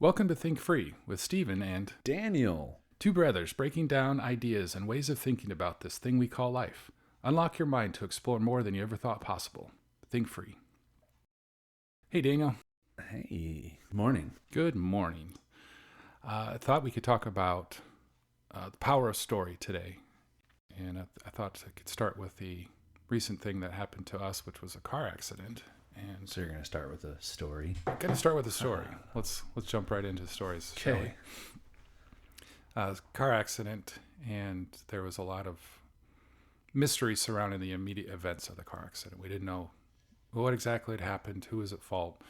Welcome to Think Free with Stephen and Daniel. two brothers breaking down ideas and ways of thinking about this thing we call life. Unlock your mind to explore more than you ever thought possible. Think Free. Hey, Daniel. Hey, morning. Good morning. I thought we could talk about the power of story today. And I thought I could start with the recent thing that happened to us, which was a car accident. And So you're going to start with a story. I'm going to start with a story. Let's jump right into the stories. Shall we? Car accident, and there was a lot of mystery surrounding the immediate events of the car accident. We didn't know what exactly had happened, who was at fault.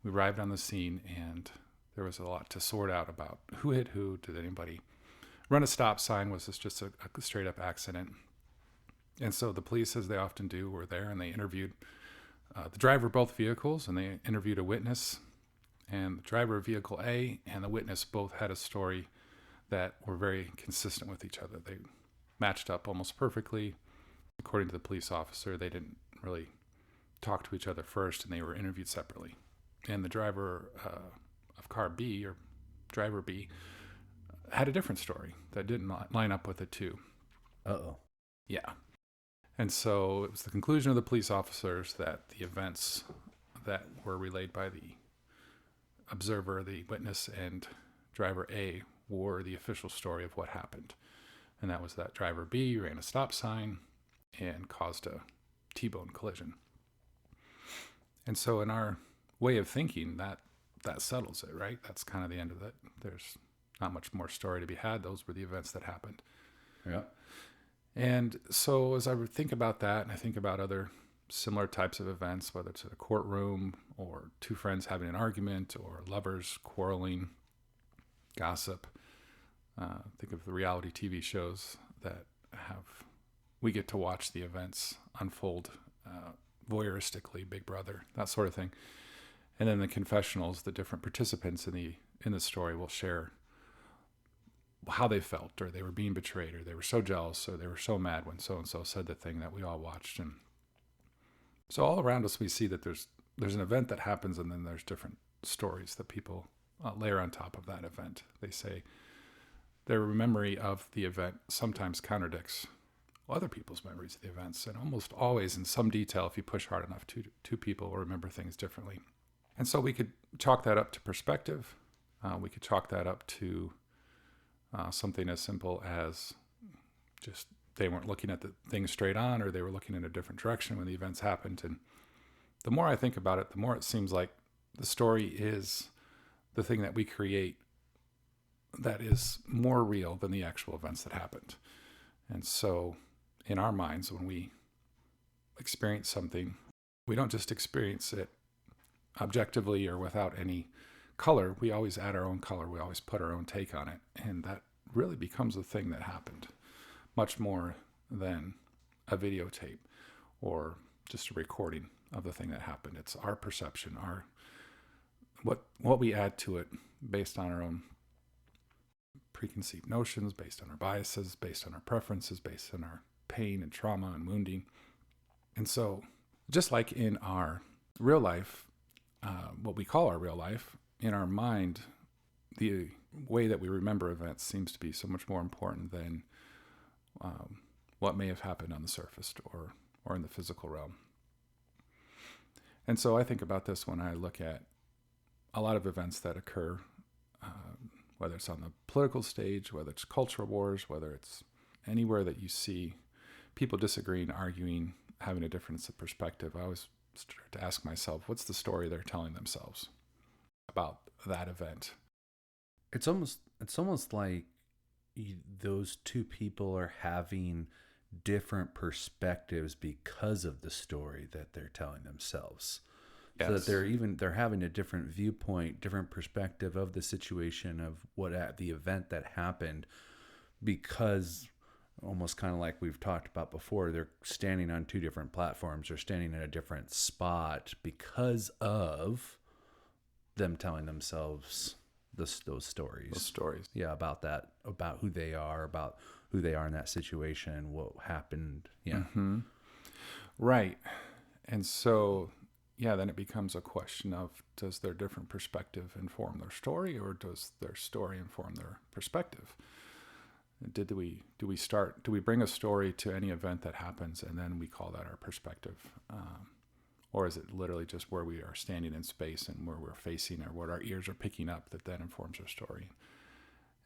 We arrived on the scene, and there was a lot to sort out about who hit who. Did anybody run a stop sign? Was this just a straight up accident? And so the police, as they often do, were there, and they interviewed the driver of both vehicles, and they interviewed a witness. And the driver of vehicle A and the witness both had a story that were very consistent with each other. They matched up almost perfectly. According to the police officer, they didn't really talk to each other first, and they were interviewed separately. And the driver of car B, or driver B, had a different story that didn't line up with it too. Uh-oh. Yeah. And so it was the conclusion of the police officers that the events that were relayed by the observer, the witness, and driver A were the official story of what happened. And that was that driver B ran a stop sign and caused a T-bone collision. And so in our way of thinking, that settles it, right? That's kind of the end of it. There's not much more story to be had. Those were the events that happened. Yeah. And so as I would think about that, and I think about other similar types of events, whether it's in a courtroom or two friends having an argument or lovers quarreling, gossip, think of the reality TV shows that we get to watch the events unfold voyeuristically, Big Brother, that sort of thing. And then the confessionals, the different participants in the story will share how they felt, or they were being betrayed, or they were so jealous, or they were so mad when so-and-so said the thing that we all watched. And so all around us, we see that there's an event that happens, and then there's different stories that people layer on top of that event. They say their memory of the event sometimes contradicts other people's memories of the events, and almost always in some detail, if you push hard enough, two people will remember things differently. And so we could chalk that up to perspective. We could chalk that up to something as simple as just they weren't looking at the thing straight on, or they were looking in a different direction when the events happened. And the more I think about it, the more it seems like the story is the thing that we create that is more real than the actual events that happened. And so in our minds, when we experience something, we don't just experience it objectively or without any color. We always add our own color. We always put our own take on it. And that really becomes the thing that happened, much more than a videotape or just a recording of the thing that happened. It's our perception, what we add to it based on our own preconceived notions, based on our biases, based on our preferences, based on our pain and trauma and wounding. And so just like in our real life, what we call our real life, in our mind, the way that we remember events seems to be so much more important than what may have happened on the surface or in the physical realm. And so I think about this when I look at a lot of events that occur, whether it's on the political stage, whether it's cultural wars, whether it's anywhere that you see people disagreeing, arguing, having a difference of perspective. I always start to ask myself, what's the story they're telling themselves about that event? It's almost like those two people are having different perspectives because of the story that they're telling themselves. Yes. So that they're having a different viewpoint, different perspective of the situation, of the event that happened, because almost kind of like we've talked about before, they're standing on two different platforms, or standing in a different spot because of them telling themselves those stories. Those stories. Yeah, about who they are in that situation, what happened. Yeah. Mm-hmm. Right. And so yeah, then it becomes a question of, does their different perspective inform their story, or does their story inform their perspective? Do we bring a story to any event that happens, and then we call that our perspective? Or is it literally just where we are standing in space and where we're facing, or what our ears are picking up, that then informs our story?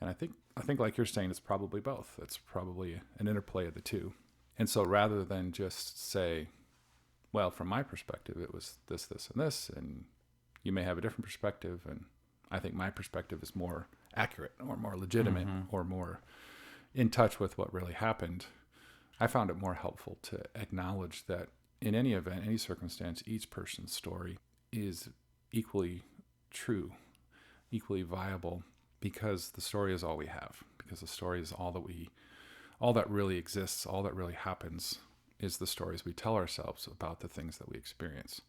And I think like you're saying, it's probably both. It's probably an interplay of the two. And so rather than just say, well, from my perspective, it was this, this, and this, and you may have a different perspective, and I think my perspective is more accurate or more legitimate or more in touch with what really happened, I found it more helpful to acknowledge that in any event, any circumstance, each person's story is equally true, equally viable, because the story is all we have, because the story is all that really exists, all that really happens is the stories we tell ourselves about the things that we experience.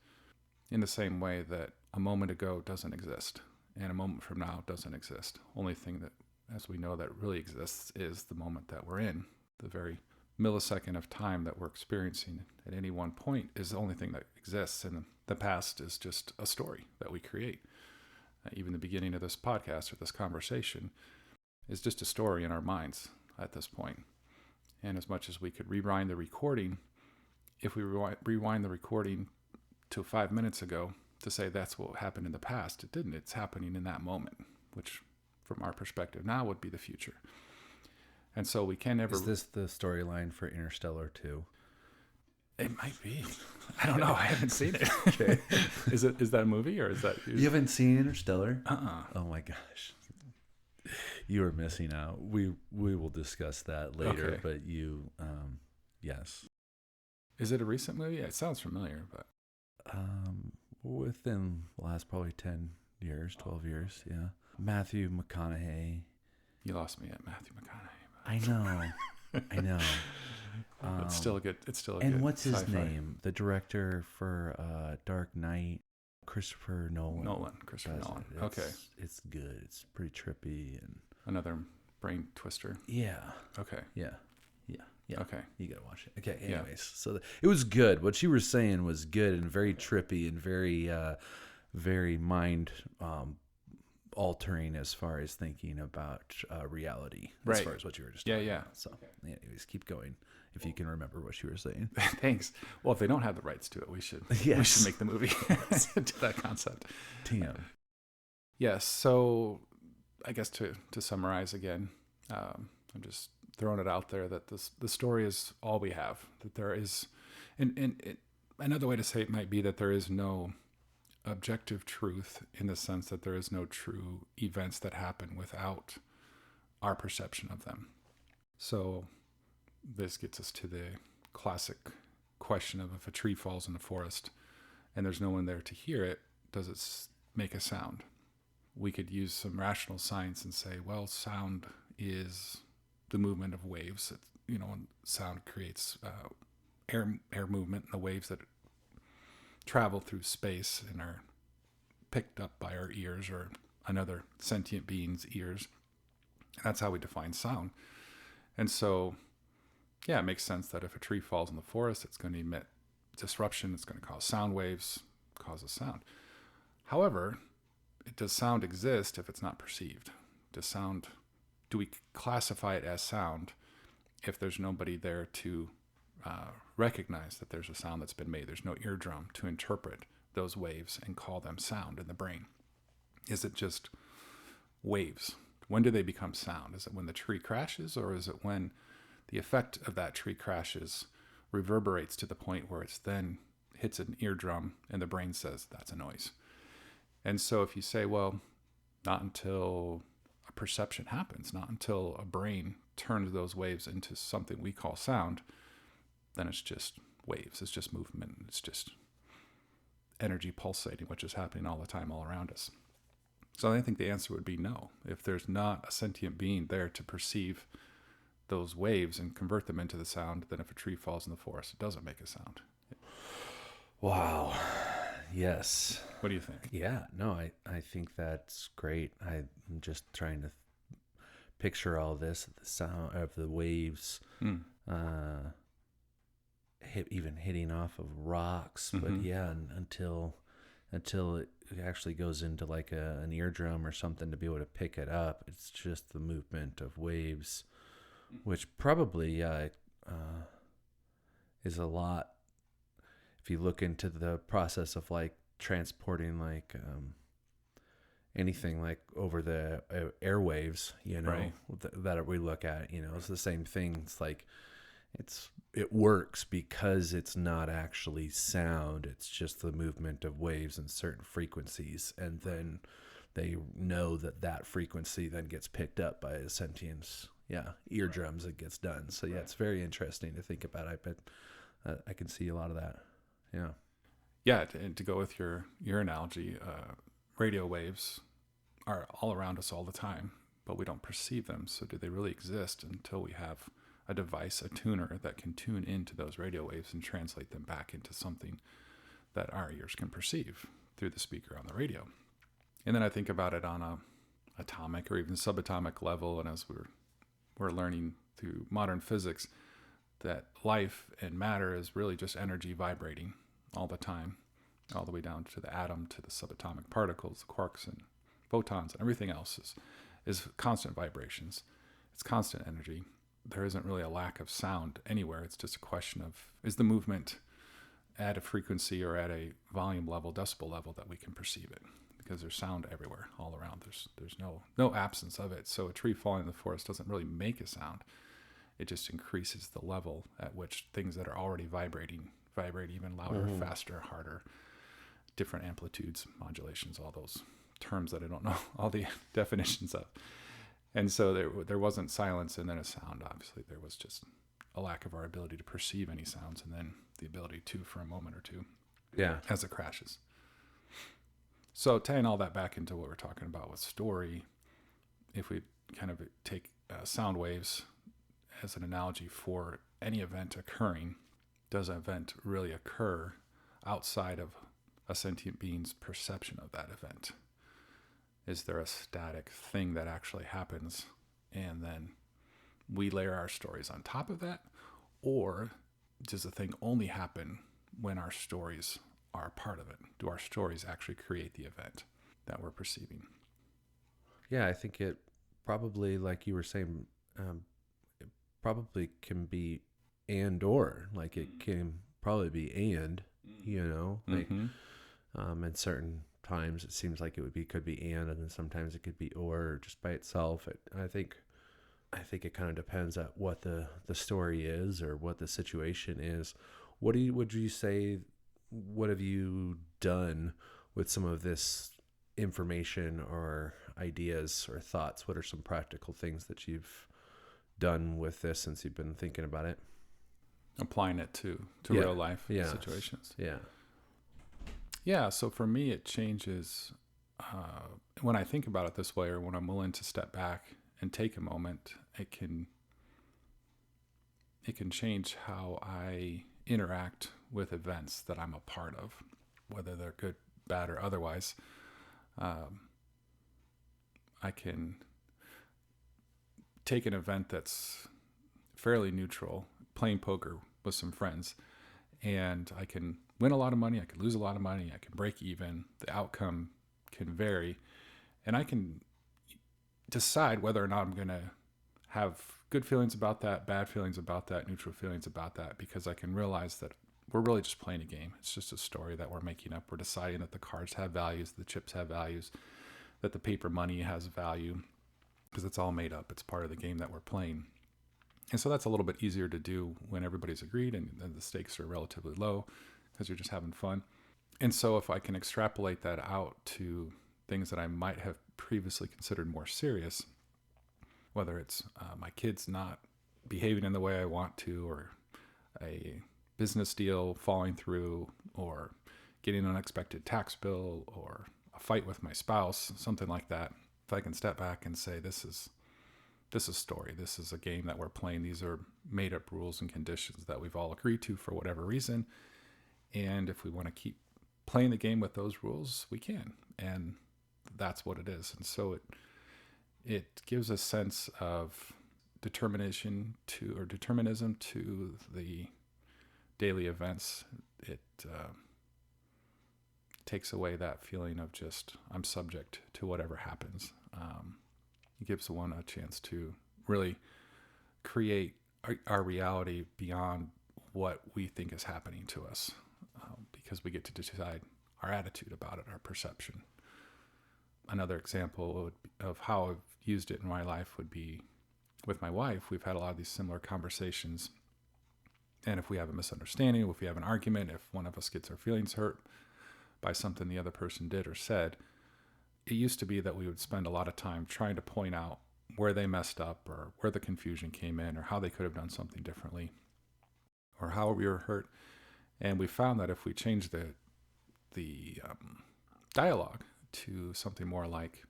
In the same way that a moment ago doesn't exist, and a moment from now doesn't exist. Only thing that, as we know, that really exists is the moment that we're in. The very millisecond of time that we're experiencing at any one point is the only thing that exists, and the past is just a story that we create. Even the beginning of this podcast or this conversation is just a story in our minds at this point. And as much as we could rewind the recording, if we rewind the recording to 5 minutes ago to say that's what happened in the past, it didn't. It's happening in that moment, which from our perspective now would be the future. And so we can never... Is this the storyline for Interstellar 2? It might be. I don't know. I haven't seen it. Okay. Is that a movie, or is that... You haven't seen Interstellar? Oh my gosh. You are missing out. We will discuss that later, Okay. But you, yes. Is it a recent movie? Yeah, it sounds familiar, but... Within the last probably 10 years, 12 years, yeah. Matthew McConaughey. You lost me at Matthew McConaughey. I know. It's still a good. And what's his sci-fi. name? The director for Dark Knight, Christopher Nolan. Christopher Nolan. It's, Okay. It's good. It's pretty trippy and Another brain twister. yeah. Okay. Yeah. Okay. You gotta watch it. Okay. Yeah. Anyways, so it was good. What you were saying was good and very trippy and very, very mind altering as far as thinking about reality. As Right. far as what you were just Yeah, talking yeah. about. So, anyways, keep going if you can remember what you were saying. Thanks. Well, if they don't have the rights to it, we should Yes. make the movie to that concept. Damn. Yes. So, I guess to summarize again, I'm just throwing it out there that the story is all we have. That there is, and another way to say it might be that there is no objective truth, in the sense that there is no true events that happen without our perception of them. So this gets us to the classic question of, if a tree falls in the forest and there's no one there to hear it, does it make a sound? We could use some rational science and say, well, sound is the movement of waves. When sound creates air movement, and the waves that travel through space and are picked up by our ears or another sentient being's ears. And that's how we define sound. And so, yeah, it makes sense that if a tree falls in the forest, it's going to emit disruption. It's going to cause sound waves, cause a sound. However, does sound exist if it's not perceived? Do we classify it as sound if there's nobody there to recognize that there's a sound that's been made? There's no eardrum to interpret those waves and call them sound in the brain. Is it just waves? When do they become sound? Is it when the tree crashes, or is it when the effect of that tree crashes reverberates to the point where it's then hits an eardrum and the brain says that's a noise? And so if you say, well, not until a perception happens, not until a brain turns those waves into something we call sound, then it's just waves. It's just movement. It's just energy pulsating, which is happening all the time all around us. So I think the answer would be no. If there's not a sentient being there to perceive those waves and convert them into the sound, then if a tree falls in the forest, it doesn't make a sound. Wow. Yes. What do you think? Yeah. No, I think that's great. I'm just trying to picture all this, the sound of the waves. even hitting off of rocks. But yeah, until it actually goes into like an eardrum or something to be able to pick it up, it's just the movement of waves, which probably is a lot. If you look into the process of like transporting like anything like over the airwaves, Right. that we look at, it's the same thing. It's like it works because it's not actually sound. It's just the movement of waves and certain frequencies, and then they know that frequency then gets picked up by a sentience. Yeah, eardrums. It gets done. So yeah, it's very interesting to think about. I bet I can see a lot of that. Yeah. Yeah, and to go with your analogy, radio waves are all around us all the time, but we don't perceive them. So do they really exist until we have a device, a tuner that can tune into those radio waves and translate them back into something that our ears can perceive through the speaker on the radio? And then I think about it on a atomic or even subatomic level, and as we're learning through modern physics, that life and matter is really just energy vibrating all the time, all the way down to the atom, to the subatomic particles, the quarks and photons, and everything else is constant vibrations. It's constant energy. There isn't really a lack of sound anywhere. It's just a question of, is the movement at a frequency or at a volume level, decibel level, that we can perceive it? Because there's sound everywhere, all around. There's no absence of it. So a tree falling in the forest doesn't really make a sound. It just increases the level at which things that are already vibrating vibrate even louder, faster, harder, different amplitudes, modulations, all those terms that I don't know all the definitions of. And so there wasn't silence and then a sound. Obviously, there was just a lack of our ability to perceive any sounds, and then the ability to for a moment or two. Yeah. As it crashes. So tying all that back into what we're talking about with story, if we kind of take sound waves as an analogy for any event occurring, does an event really occur outside of a sentient being's perception of that event? Is there a static thing that actually happens and then we layer our stories on top of that? Or does the thing only happen when our stories are part of it? Do our stories actually create the event that we're perceiving? Yeah, I think it probably, like you were saying, it probably can be and or. Like it can probably be and, like in certain times it seems like could be and then sometimes it could be or just by itself. I think it kind of depends on what the story is or what the situation is. Would you say, what have you done with some of this information or ideas or thoughts? What are some practical things that you've done with this since you've been thinking about it? Applying it to real life situations. Yeah. So for me, it changes when I think about it this way, or when I'm willing to step back and take a moment. It can change how I interact with events that I'm a part of, whether they're good, bad, or otherwise. I can take an event that's fairly neutral, playing poker with some friends, and I can win a lot of money, I can lose a lot of money, I can break even, the outcome can vary, and I can decide whether or not I'm going to have good feelings about that, bad feelings about that, neutral feelings about that, because I can realize that we're really just playing a game. It's just a story that we're making up. We're deciding that the cards have values, the chips have values, that the paper money has value, because it's all made up. It's part of the game that we're playing. And so that's a little bit easier to do when everybody's agreed and the stakes are relatively low because you're just having fun. And so if I can extrapolate that out to things that I might have previously considered more serious, whether it's my kids not behaving in the way I want to, or a business deal falling through, or getting an unexpected tax bill, or a fight with my spouse, something like that. If I can step back and say, this is story. This is a game that we're playing. These are made up rules and conditions that we've all agreed to for whatever reason. And if we want to keep playing the game with those rules, we can. And that's what it is. And so it gives a sense of determinism to the daily events, it takes away that feeling of just I'm subject to whatever happens. It gives one a chance to really create our reality beyond what we think is happening to us, because we get to decide our attitude about it, our perception. Another example of how I've used it in my life would be with my wife. We've had a lot of these similar conversations. And if we have a misunderstanding, if we have an argument, if one of us gets our feelings hurt by something the other person did or said, it used to be that we would spend a lot of time trying to point out where they messed up or where the confusion came in or how they could have done something differently or how we were hurt. And we found that if we change the dialogue to something more like,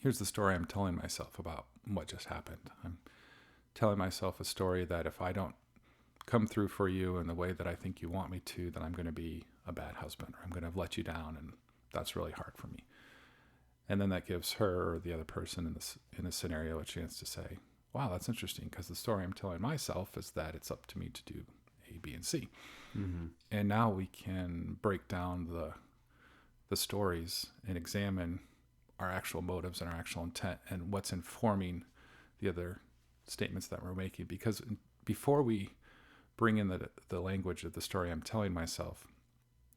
here's the story I'm telling myself about what just happened. I'm telling myself a story that if I don't come through for you in the way that I think you want me to, then I'm going to be a bad husband, or I'm going to have let you down, and that's really hard for me. And then that gives her or the other person in this scenario a chance to say, wow, that's interesting, because the story I'm telling myself is that it's up to me to do A, B, and C. Mm-hmm. And now we can break down the stories and examine our actual motives and our actual intent and what's informing the other statements that we're making. Because before we bring in the language of the story I'm telling myself,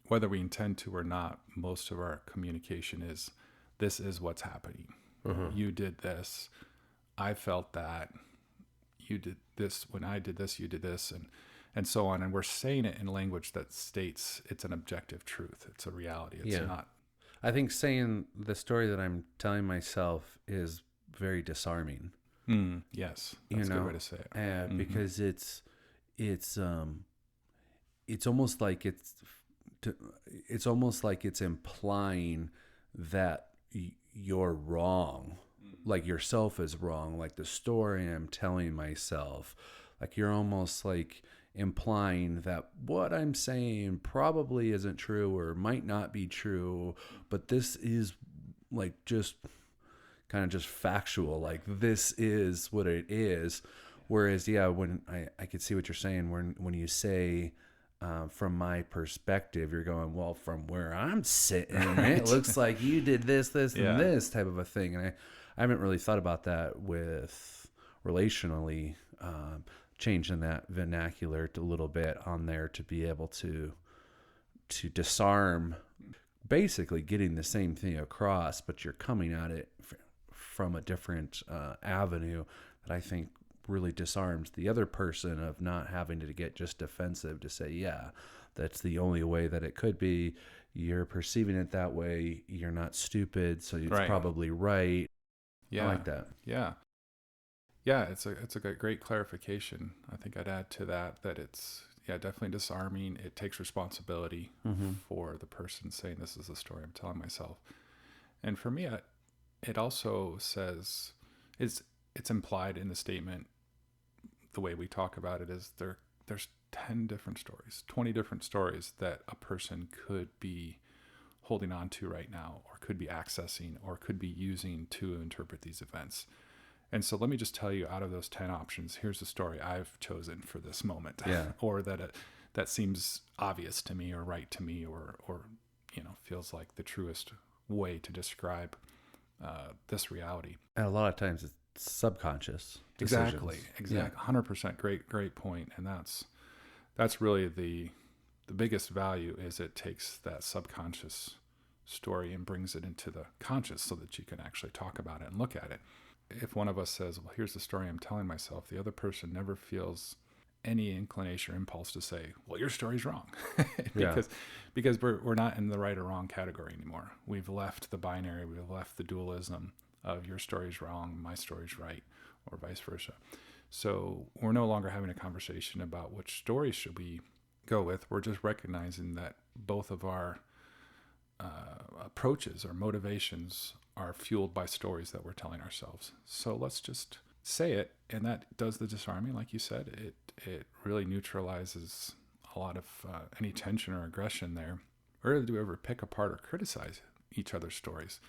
whether we intend to or not, most of our communication is, this is what's happening. Mm-hmm. You did this. I felt that. You did this. When I did this, you did this, and so on. And we're saying it in language that states it's an objective truth. It's a reality. It's not. I think saying the story that I'm telling myself is very disarming. Yes. That's a good way to say it. Mm-hmm. Because it's almost like it's implying that you're wrong, like yourself is wrong, like the story I'm telling myself, like you're almost like implying that what I'm saying probably isn't true or might not be true, but this is like just kind of just factual, like this is what it is. Whereas, when I could see what you're saying, when you say, from my perspective, you're going, well, from where I'm sitting, right. It looks like you did this, and this type of a thing. And I haven't really thought about that with relationally, changing that vernacular a little bit on there to be able to disarm, basically getting the same thing across, but you're coming at it from a different avenue that I think really disarms the other person of not having to get just defensive to say, yeah, that's the only way that it could be. You're perceiving it that way. You're not stupid, so it's probably right. Yeah. I like that. Yeah. Yeah, it's a great clarification. I think I'd add to that it's definitely disarming. It takes responsibility for the person saying, this is the story I'm telling myself. And for me, it also says, it's implied in the statement, the way we talk about it is there's 10 different stories, 20 different stories that a person could be holding on to right now, or could be accessing, or could be using to interpret these events. And so let me just tell you, out of those 10 options, here's the story I've chosen for this moment, or that seems obvious to me, or right to me, or feels like the truest way to describe this reality. And a lot of times it's subconscious decisions. Exactly. 100%. Great point. And that's really the biggest value, is it takes that subconscious story and brings it into the conscious so that you can actually talk about it and look at it. If one of us says, well, here's the story I'm telling myself, the other person never feels any inclination or impulse to say, well, your story's wrong. because we're not in the right or wrong category anymore. We've left the binary, we've left the dualism of your story's wrong, my story's right, or vice versa. So we're no longer having a conversation about which story should we go with. We're just recognizing that both of our approaches or motivations are fueled by stories that we're telling ourselves. So let's just say it, and that does the disarming, like you said. It really neutralizes a lot of any tension or aggression there. Rarely do we ever pick apart or criticize each other's stories,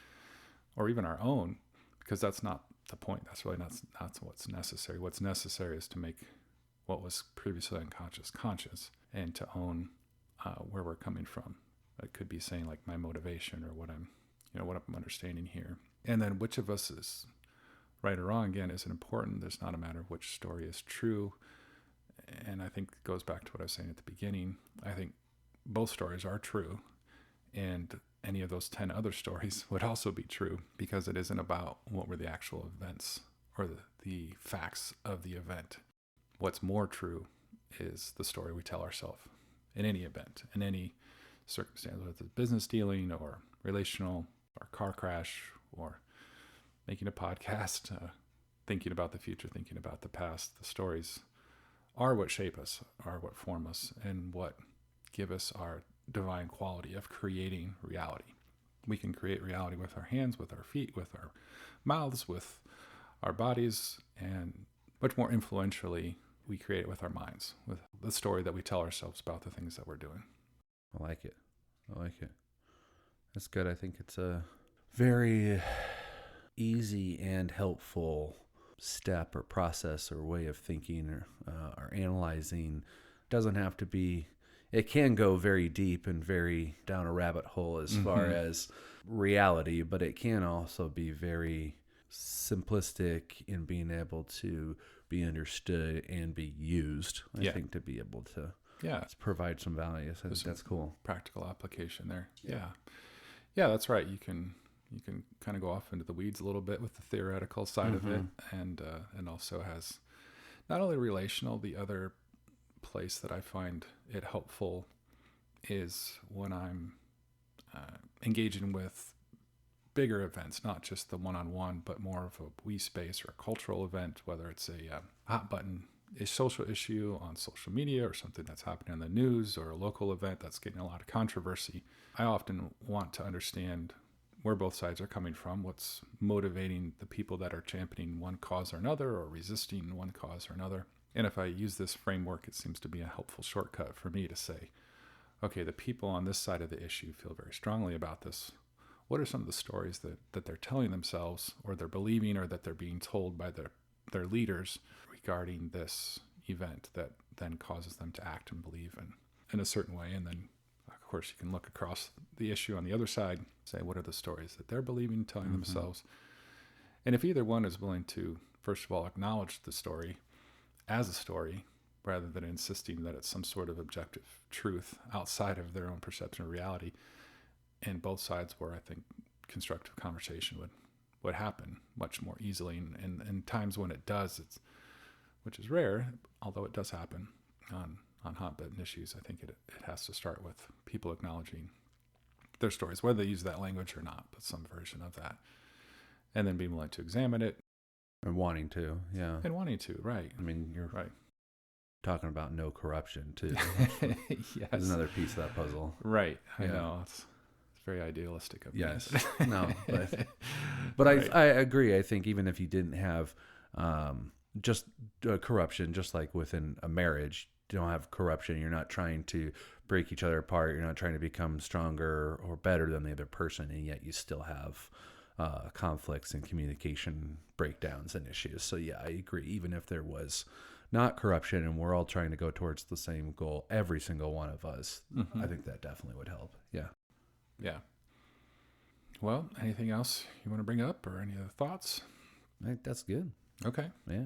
or even our own, because that's not the point. That's really not what's necessary. What's necessary is to make what was previously unconscious conscious, and to own where we're coming from. It could be saying like my motivation or what I'm understanding here. And then which of us is right or wrong, again, isn't important. There's not a matter of which story is true. And I think it goes back to what I was saying at the beginning. I think both stories are true. And any of those 10 other stories would also be true, because it isn't about what were the actual events or the facts of the event. What's more true is the story we tell ourselves in any event, in any circumstance, whether it's business dealing or relational or car crash or making a podcast, thinking about the future, thinking about the past. The stories are what shape us, are what form us, and what give us our divine quality of creating reality. We can create reality with our hands, with our feet, with our mouths, with our bodies, and much more influentially, we create it with our minds, with the story that we tell ourselves about the things that we're doing. I like it. That's good. I think it's a very easy and helpful step or process or way of thinking or analyzing. Doesn't have to be, it can go very deep and very down a rabbit hole as far as reality, but it can also be very simplistic in being able to be understood and be used, I think, to be able to provide some value. So that's cool. Practical application there. Yeah, that's right. You can kind of go off into the weeds a little bit with the theoretical side of it, and also has not only relational. The other place that I find it helpful is when I'm engaging with bigger events, not just the one-on-one, but more of a we space or a cultural event, whether it's a hot button social issue on social media or something that's happening in the news or a local event that's getting a lot of controversy. I often want to understand where both sides are coming from, what's motivating the people that are championing one cause or another or resisting one cause or another. And if I use this framework, it seems to be a helpful shortcut for me to say, okay, the people on this side of the issue feel very strongly about this. What are some of the stories that they're telling themselves, or they're believing, or that they're being told by their leaders regarding this event that then causes them to act and believe in a certain way? And then, of course, you can look across the issue on the other side, say, what are the stories that they're believing, telling themselves? And if either one is willing to, first of all, acknowledge the story as a story, rather than insisting that it's some sort of objective truth outside of their own perception of reality, and both sides where I think constructive conversation would happen much more easily. And times when it does, which is rare, although it does happen on hot button issues, I think it has to start with people acknowledging their stories, whether they use that language or not, but some version of that. And then being willing to examine it. And wanting to, yeah. And wanting to, right. I mean, you're right. Talking about no corruption, too. Yes. There's another piece of that puzzle. Right. I know. It's very idealistic of me. Yes. No, but I agree. I think even if you didn't have just corruption, just like within a marriage, you don't have corruption. You're not trying to break each other apart. You're not trying to become stronger or better than the other person, and yet you still have conflicts and communication breakdowns and issues. So yeah, I agree. Even if there was not corruption and we're all trying to go towards the same goal, every single one of us, I think that definitely would help. Yeah. Yeah. Well, anything else you want to bring up or any other thoughts? I think that's good. Okay. Yeah.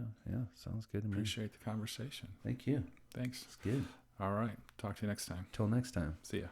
Sounds good to me. Appreciate the conversation. Thank you. Thanks. It's good. All right. Talk to you next time. Till next time. See ya.